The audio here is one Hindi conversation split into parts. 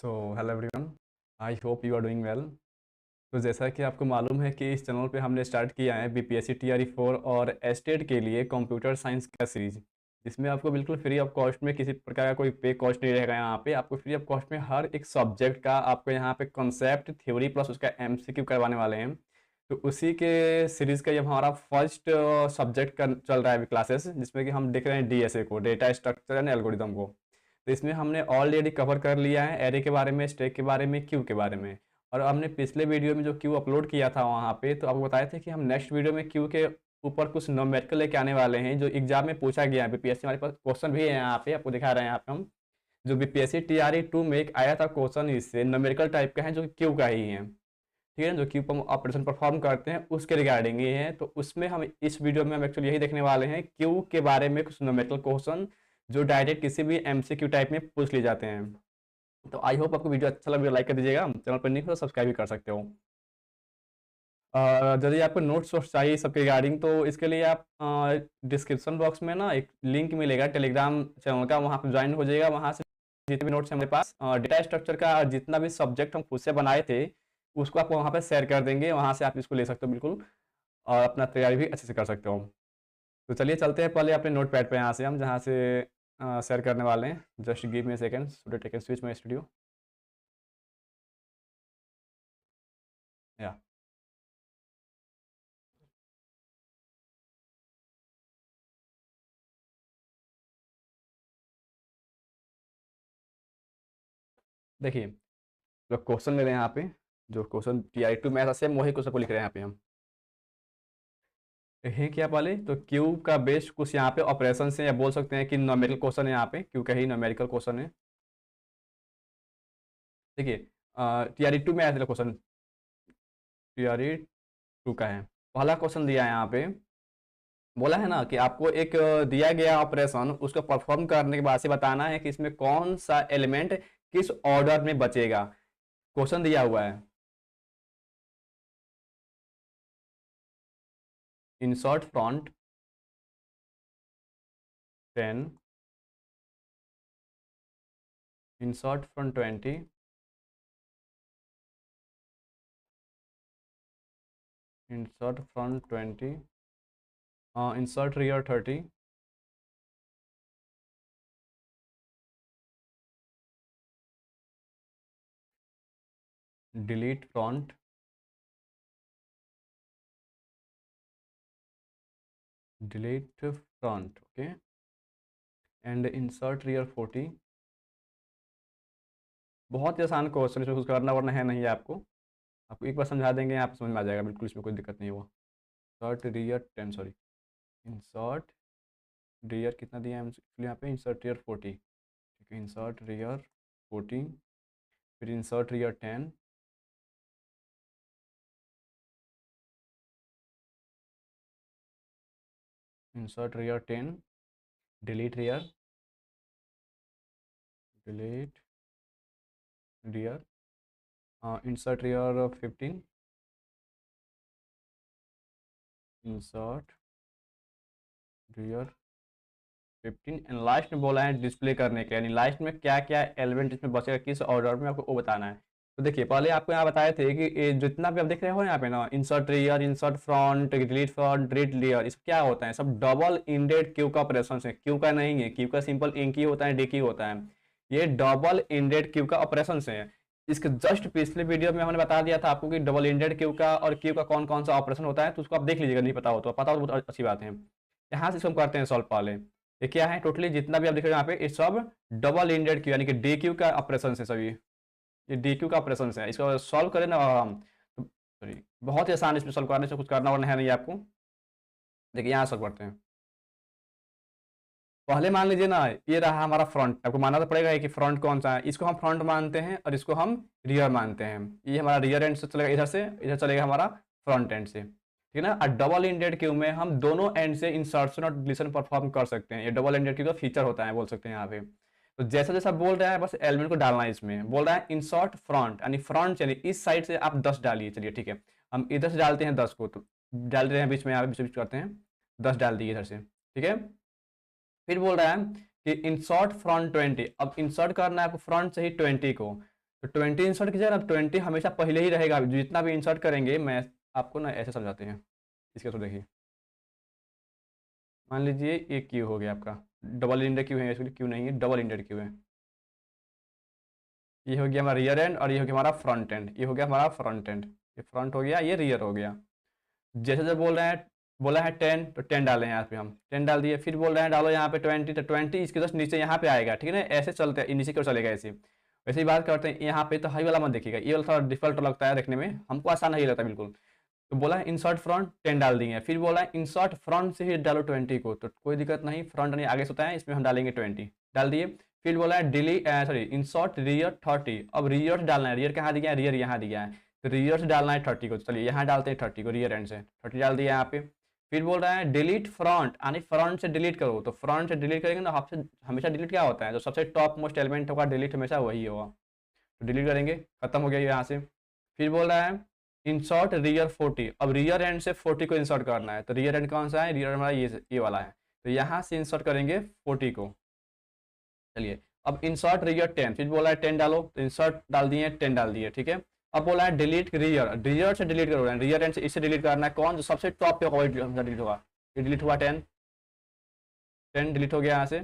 So hello everyone, I hope you are doing well. तो जैसा कि आपको मालूम है कि इस चैनल पे हमने स्टार्ट किया है बीपीएससी टीआरई 4 और एस्टेट के लिए कंप्यूटर साइंस का सीरीज, जिसमें आपको बिल्कुल फ्री ऑफ कॉस्ट में किसी प्रकार का कोई पे कॉस्ट नहीं रहेगा। यहाँ पे आपको फ्री ऑफ कॉस्ट में हर एक सब्जेक्ट का आपको यहाँ पे कॉन्सेप्ट थ्योरी प्लस उसका एमसीक्यू करवाने वाले हैं। तो उसी के सीरीज़ का ये हमारा फर्स्ट सब्जेक्ट का चल रहा है अभी क्लासेस, जिसमें कि हम देख रहे हैं डीएसए को, डेटा स्ट्रक्चर एंड एल्गोरिदम को। तो इसमें हमने ऑलरेडी कवर कर लिया है एरे के बारे में, स्टैक के बारे में, क्यू के बारे में। और हमने पिछले वीडियो में जो क्यू अपलोड किया था वहाँ पे, तो आपको बताए थे कि हम नेक्स्ट वीडियो में क्यू के ऊपर कुछ न्यूमेरिकल लेके आने वाले हैं जो एग्जाम में पूछा गया है। बीपीएससी हमारे पास क्वेश्चन भी है, यहाँ पे आपको दिखा रहे हैं। यहाँ पे हम जो बीपीएससी टीआरई 2 में एक आया था क्वेश्चन, इससे न्यूमेरिकल टाइप का है जो क्यू का ही है, ठीक है। जो क्यू पर हम ऑपरेशन परफॉर्म करते हैं उसके रिगार्डिंग ये है। तो उसमें हम इस वीडियो में हम एक्चुअली यही देखने वाले हैं, क्यू के बारे में कुछ न्यूमेरिकल क्वेश्चन जो डायरेक्ट किसी भी एमसीक्यू टाइप में पूछ लिए जाते हैं। तो आई होप आपको वीडियो अच्छा लगे, लाइक कर दीजिएगा। चैनल पर नहीं हो तो सब्सक्राइब भी कर सकते हो। यदि आपको नोट्स वोट्स चाहिए सबके रिगार्डिंग, तो इसके लिए आप डिस्क्रिप्शन बॉक्स में ना एक लिंक मिलेगा टेलीग्राम चैनल का, वहाँ पर ज्वाइन हो जाइएगा। वहाँ से जितने भी नोट्स हैं हमारे पास डेटा स्ट्रक्चर का जितना भी सब्जेक्ट हम खुद से बनाए थे उसको आपको वहाँ पर शेयर कर देंगे। वहाँ से आप इसको ले सकते हो बिल्कुल, और अपना तैयारी भी अच्छे से कर सकते हो। तो चलिए चलते हैं पहले अपने नोट पैड पे, यहाँ से हम जहाँ से शेयर करने वाले हैं। Just give me second so that I can switch my studio. या देखिए, जो क्वेश्चन ले रहे हैं यहाँ पे, जो क्वेश्चन टीआई 2 में ऐसा सेम वही क्वेश्चन को लिख रहे हैं यहाँ पे हम। है क्या पहले तो क्यू का बेस्ड कुछ यहाँ पे ऑपरेशन है, या बोल सकते हैं कि न्यूमेरिकल क्वेश्चन है। यहाँ पे क्यू का ही न्यूमेरिकल क्वेश्चन है। देखिए, टीआरई 2 में आया था क्वेश्चन, टीआरई 2 का है। पहला क्वेश्चन दिया है यहाँ पे, बोला है ना कि आपको एक दिया गया ऑपरेशन उसको परफॉर्म करने के बाद से बताना है कि इसमें कौन सा एलिमेंट किस ऑर्डर में बचेगा। क्वेश्चन दिया हुआ है, insert front 10, insert front 20, insert front 20, insert rear 30, delete front, delete front, okay, and insert rear 40। बहुत ही आसान क्वेश्चन, इसमें कुछ करना वरना है नहीं है आपको। आपको एक बार समझा देंगे, आप समझ में आ जाएगा बिल्कुल, इसमें कोई दिक्कत नहीं हुआ। Insert rear 10, sorry, insert rear कितना दिया है यहाँ पे, इंसर्ट रियर 40, ठीक है। इंसर्ट रियर 40, फिर insert rear 10, insert rear 10, delete rear, delete rear, insert rear 15, insert rear 15, and last में बोला है डिस्प्ले करने के, यानी लास्ट में क्या क्या एलिमेंट इसमें बचेगा किस ऑर्डर में, आपको वो बताना है। तो देखिए, पहले आपको यहाँ बताए थे कि ये जितना भी आप देख रहे हो यहाँ पे ना, insert rear, insert front, delete front, delete rear, इस क्या होता है, सब डबल इंडेड क्यू का ऑपरेशन है। क्यू का नहीं है, क्यू का सिंपल इंक ही होता है, डी की होता है। ये डबल इंडेड क्यू का ऑपरेशन है। इसके जस्ट पिछले वीडियो में हमने बता दिया था आपको कि डबल इंडेड क्यू का और क्यू का कौन कौन सा ऑपरेशन होता है, तो उसको आप देख लीजिएगा, नहीं पता हो तो, पता हो तो बहुत अच्छी बात है। यहाँ से इसको हम करते हैं सॉल्व पहले। ये क्या है, टोटली जितना भी आप देख रहे हो यहाँ पे, ये सब डबल इंडेड क्यू यानी कि डी क्यू का ऑपरेशन है सभी। ये डी क्यू का ऑपरेशन है, इसको सॉल्व करें ना हम तो, सॉरी, बहुत ही आसान इसमें सॉल्व करने से, कुछ करना वरना है नहीं आपको। देखिए यहाँ सॉल्व करते हैं। पहले मान लीजिए ना, ये रहा हमारा फ्रंट, आपको मानना तो पड़ेगा कि फ्रंट कौन सा है। इसको हम फ्रंट मानते हैं और इसको हम रियर मानते हैं। ये हमारा रियर एंड से चलेगा, इधर से इधर चलेगा हमारा फ्रंट एंड से, ठीक है ना। और डबल इंडेड क्यू में हम दोनों एंड से इंसर्शन और डिलीशन परफॉर्म कर सकते हैं। ये डबल इंडेड क्यू का फीचर होता है, बोल सकते हैं यहाँ पे। तो जैसा जैसा बोल रहा है बस एलिमेंट को डालना है। इसमें बोल रहा है इंसर्ट फ्रंट, यानी फ्रंट यानी इस साइड से आप 10 डालिए। चलिए ठीक है, हम इधर से डालते हैं 10 को, तो डाल रहे हैं बीच में, यहाँ बीच बीच करते हैं, 10 डाल दिए इधर से, ठीक है। फिर बोल रहा है कि इंसर्ट फ्रंट 20, अब इंसर्ट करना है आपको फ्रंट से ही 20 को। तो 20 इंसर्ट कीजिएगा ना, 20 हमेशा पहले ही रहेगा, जितना भी इंसर्ट करेंगे। मैं आपको ना ऐसे समझाते हैं, इसके तो देखिए, मान लीजिए ये क्यू हो गया आपका, डबल इंडेड क्यू है, इसके क्यू नहीं है, डबल इंडेड क्यू है। ये हो गया हमारा रियर एंड और ये हो गया हमारा फ्रंट एंड, ये हो गया हमारा फ्रंट एंड, ये फ्रंट हो गया, ये रियर हो गया। जैसे जब बोल रहे हैं, बोला है 10 तो 10 डालें यहाँ पे, हम 10 डाल दिए। फिर बोल रहे हैं डालो यहाँ पे 20 तो 20 इसके जस्ट नीचे यहाँ पे आएगा, ठीक है ना। ऐसे चलते हैं, नीचे की ओर चलेगा ऐसे। वैसे ही बात करते हैं यहाँ पे, तो हाई वाला मत देखिएगा, ये वाला थोड़ा डिफिकल्ट लगता है देखने में, हमको आसान नहीं लगता बिल्कुल। तो बोला है इंसर्ट फ्रंट 10 डाल दिए। फिर बोला है इंसर्ट फ्रंट से ही डालो 20 को, तो कोई दिक्कत नहीं, फ्रंट नहीं आगे से होता है, इसमें हम डालेंगे 20 डाल दिए। फिर बोला है डिलीट सॉरी इंसर्ट रियर 30, अब रियर डालना है, रियर कहाँ दिया है, रियर यहाँ दिया है, तो रियर से डालना है 30 को। तो चलिए यहाँ डालते हैं 30 को, रियर एंड से 30 डाल दिया यहाँ पे। फिर बोल रहा है डिलीट फ्रंट, यानी फ्रंट से डिलीट करो, तो फ्रंट से डिलीट करेंगे ना, आपसे हमेशा डिलीट क्या होता है, जो सबसे टॉप मोस्ट एलिमेंट होगा डिलीट हमेशा वही होगा, तो डिलीट करेंगे, खत्म हो गया यहाँ से। फिर बोल रहा है इंसर्ट रियर 40, अब रियर एंड से 40 को इंसर्ट करना है, तो रियर एंड कौन सा है, रियर हमारा ये वाला है, तो यहाँ से इंसर्ट करेंगे 40 को। चलिए अब इंसर्ट रियर 10, फिर बोला है 10 डालो, तो इंसर्ट डाल दिए, 10 डाल दिए, ठीक है। अब बोला है डिलीट रियर, रियर से डिलीट करो, रियर एंड से इससे डिलीट करना है, कौन जो सबसे टॉप पे होगा डिलीट होगा, ये डिलीट हुआ 10 डिलीट हो गया यहाँ से।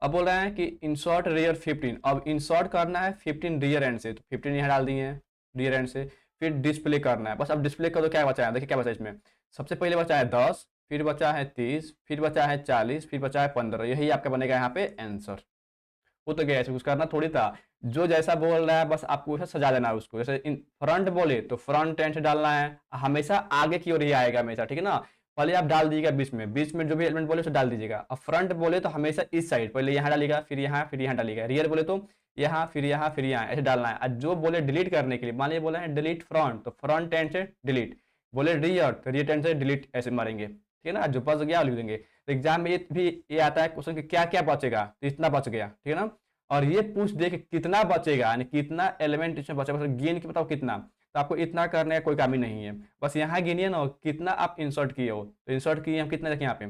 अब बोल रहे हैं कि इंसर्ट रियर 15, अब इंसर्ट करना है 15 रियर एंड से, तो 15 यहाँ डाल दिए हैं रियर एंड से। फिर डिस्प्ले करना है, बस अब डिस्प्ले कर दो, क्या बचा है देखिए, क्या बचा है इसमें, सबसे पहले बचा है 10, फिर बचा है 30, फिर बचा है 40, फिर बचा है 15, यही आपका बनेगा यहाँ पे आंसर। वो तो गया, कुछ करना थोड़ी था, जो जैसा बोल रहा है बस आपको वैसा सजा देना है उसको। जैसे इन फ्रंट बोले तो फ्रंट एंड से डालना है, हमेशा आगे की ओर ही आएगा हमेशा, ठीक है ना। पहले आप डाल दीजिएगा बीच में जो भी एलिमेंट बोले उसे डाल दीजिएगा। अब फ्रंट बोले तो हमेशा इस साइड, पहले यहाँ डालिएगा, फिर यहाँ डालिएगा। रियर बोले तो यहाँ, फिर यहाँ, फिर यहाँ, ऐसे डालना है। जो बोले डिलीट करने के लिए, मान लीजिए बोला है डिलीट फ्रंट, तो फ्रंट एंड से डिलीट, बोले रियर तो रियर एंड से डिलीट, ऐसे मारेंगे, ठीक है ना। जो बच गया लिख देंगे। तो एग्जाम में ये आता है क्वेश्चन कि क्या क्या बचेगा, तो इतना बच गया, ठीक है ना। और ये पूछ दे कि कितना बचेगा, यानी कितना एलिमेंट इसमें बचेगा, गिन के बताओ कितना, तो आपको इतना करने का कोई काम ही नहीं है, बस यहाँ गिनिए ना कितना आप इंसर्ट किए हो। तो इंसर्ट किए हम कितना, देखिए यहाँ पे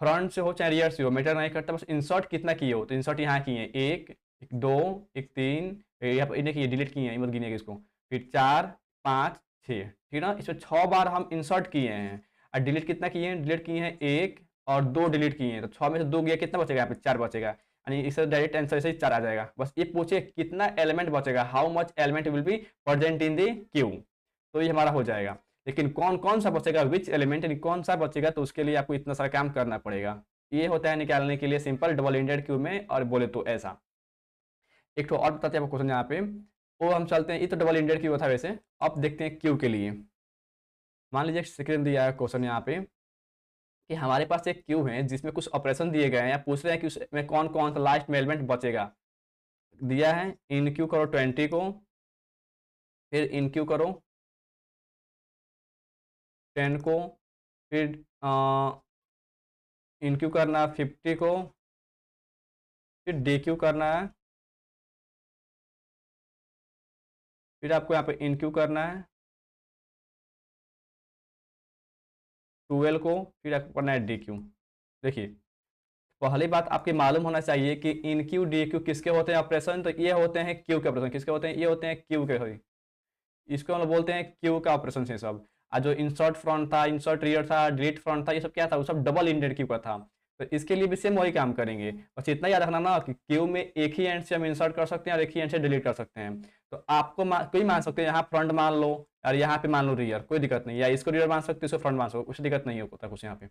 फ्रंट से हो चाहे रियर से हो मैटर नहीं करता, बस इंसर्ट कितना किए हो। तो इंसर्ट यहाँ किए एक, एक दो, एक तीन, यहाँ पर इन्हें किए डिलीट किए हैं, मत गिनिएगा इसको। फिर 4 5 6, ठीक है ना। इसमें 6 बार हम इंसर्ट किए हैं, और डिलीट कितना किए हैं, डिलीट किए हैं 1 और 2 डिलीट किए हैं, तो 6 में से 2 गया, कितना बचेगा यहाँ पे 4 बचेगा, यानी इससे डायरेक्ट आंसर से 4 आ जाएगा। बस ये पूछे कितना एलिमेंट बचेगा, how much element will be present in the Q, तो ये हमारा हो जाएगा। लेकिन कौन कौन सा बचेगा, विच एलिमेंट, यानी कौन सा बचेगा, तो उसके लिए आपको इतना सारा काम करना पड़ेगा। ये होता है निकालने के लिए सिंपल डबल इंडेड क्यू में, और बोले तो ऐसा। एक तो और बताते हैं आपको क्वेश्चन यहाँ पे, वो हम चलते हैं, ये तो डबल इंडेड क्यू था वैसे। अब देखते हैं क्यू के लिए। मान लीजिए सेकंड दिया है क्वेश्चन यहाँ पे कि हमारे पास एक क्यू है जिसमें कुछ ऑपरेशन दिए गए हैं, या पूछ रहे हैं कि उसमें कौन कौन सा लास्ट में एलिमेंट बचेगा। दिया है इन क्यू करो 20 को, फिर इन क्यू करो 10 को, फिर इन क्यू करना 50 को, फिर डी क्यू करना है, फिर आपको यहाँ पे इन क्यू करना है 12 को, फिर आपको करना है डी क्यू। देखिए पहली बात आपके मालूम होना चाहिए कि इन क्यू डी क्यू किसके होते हैं ऑपरेशन, तो ये होते हैं क्यू के ऑपरेशन। किसके होते हैं, ये होते हैं क्यू के, इसको हम लोग बोलते हैं क्यू का ऑपरेशन है सब। और जो इंसर्ट फ्रंट था, इंसर्ट रियर था, डिलीट फ्रंट था, ये सब क्या था, वो सब डबल इंडेड क्यू का था। तो इसके लिए भी सेम वही काम करेंगे, बस इतना याद रखना ना कि क्यू में एक ही एंड से हम इंसर्ट कर सकते हैं और एक ही एंड से डिलीट कर सकते हैं। तो आपको कोई मान सकते हैं, यहाँ फ्रंट मान लो और यहाँ पे मान लो रियर, कोई दिक्कत नहीं, या इसको रियर मान सकते हो, इसको फ्रंट मान सकते हो, कुछ दिक्कत नहीं होता कुछ। यहाँ पे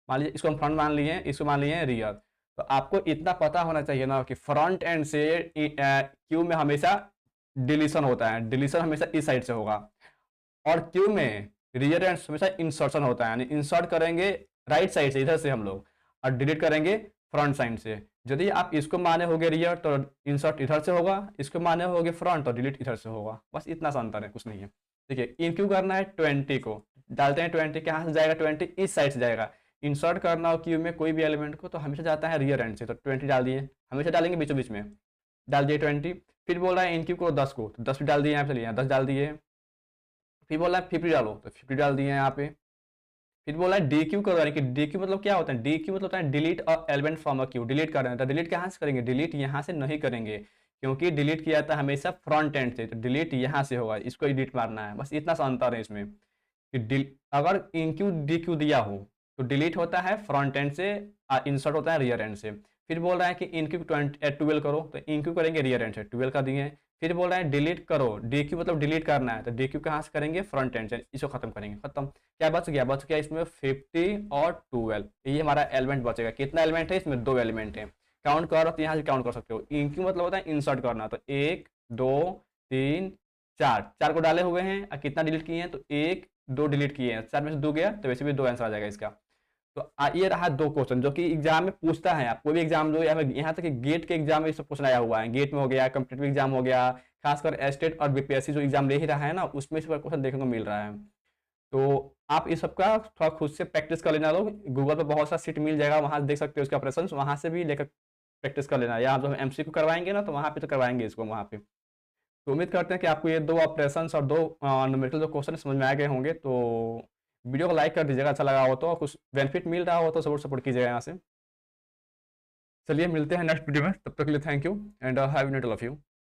मान लीजिए इसको हम फ्रंट मान लिए, इसको मान लिए रियर, तो आपको इतना पता होना चाहिए ना कि फ्रंट एंड से क्यू में हमेशा डिलीशन होता है, डिलीशन हमेशा इस साइड से होगा, और क्यू में रियर एंड हमेशा इंसर्शन होता है, यानी इंसर्ट करेंगे राइट साइड से इधर से हम लोग, और डिलीट करेंगे फ्रंट साइड से। यदि आप इसको माने होगे रियर तो इंसर्ट इधर से होगा, इसको माने होगे फ्रंट तो डिलीट इधर से होगा, बस इतना सा अंतर है, कुछ नहीं है। देखिए इन क्यू करना है 20 को, डालते हैं 20, कहाँ से जाएगा 20, इस साइड से जाएगा। इंसर्ट करना हो क्यू में कोई भी एलिमेंट को तो हमेशा जाता है रियर एंड से, तो 20 डाल दिए, हमेशा डालेंगे बीचों बीच में, डाल दिए 20। फिर बोल रहा है इन क्यू को 10 को, तो 10 भी डाल दिए यहाँ पे, चलिए 10 डाल दिए। फिर बोला है 50 डालो, तो 50 डाल दिए यहाँ पे। फिर बोला है डी क्यू करो, यानी कि डी क्यू मतलब क्या होता है, डी क्यू मतलब होता है delete a element from a Q, delete कर रहे हैं, तो डिलीट कहाँ से करेंगे, डिलीट यहाँ से नहीं करेंगे, क्योंकि डिलीट किया था हमेशा फ्रंट एंड से, तो डिलीट यहाँ से होगा, इसको डिलीट मारना है, बस इतना सा अंतर है इसमें कि अगर इंक्यू डी क्यू दिया हो तो डिलीट होता है फ्रंट एंड से, इंसर्ट होता है रियर एंड से। फिर बोल रहा है कि इनक्यू 12 करो, तो इनक्यू करेंगे रियर एंड से, 12 का दिए हैं। फिर बोल रहा है डिलीट करो, डी क्यू मतलब डिलीट करना है, तो डी क्यू कहाँ से करेंगे, फ्रंट एंड से, इसको खत्म करेंगे, खत्म। क्या बच गया, बच गया इसमें 50 और 12, ये हमारा एलिमेंट बचेगा। कितना एलिमेंट है इसमें, 2 एलिमेंट है। काउंट करो तो यहाँ से काउंट कर सकते हो। इनक्यू मतलब होता है इंसर्ट करना, तो 1 2 3 4, 4 को डाले हुए हैं, और कितना डिलीट किए हैं, तो 1 2 डिलीट किए हैं, 4 में से 2 गया, तो वैसे भी 2 आंसर आ जाएगा इसका। तो ये रहा 2 क्वेश्चन जो कि एग्जाम में पूछता है, आपको भी एग्जाम जो यहाँ तक कि गेट के एग्जाम में सब क्वेश्चन आया हुआ है, गेट में हो गया, कॉम्पिटिटिव एग्जाम हो गया, खासकर एस्टेट और बीपीएससी जो एग्जाम ले ही रहा है ना, उसमें इस क्वेश्चन देखने को मिल रहा है। तो आप इस सब का थोड़ा खुद से प्रैक्टिस कर लेना, लोग गूगल पर बहुत सा सीट मिल जाएगा, वहाँ देख सकते हो उसके ऑपरेशन, वहाँ से भी लेकर प्रैक्टिस कर लेना, या जब एमसीक्यू करवाएंगे ना तो वहाँ पे तो करवाएंगे इसको वहाँ पे। तो उम्मीद करते हैं कि आपको ये 2 ऑपरेशन और 2 न्यूमेरिकल जो क्वेश्चन समझ में आ गए होंगे। तो वीडियो को लाइक कर दीजिएगा, अच्छा लगा हो तो, कुछ बेनिफिट मिल रहा हो तो सपोर्ट कीजिएगा यहाँ से। चलिए मिलते हैं नेक्स्ट वीडियो में, तब तक के लिए thank you and have a night all of you.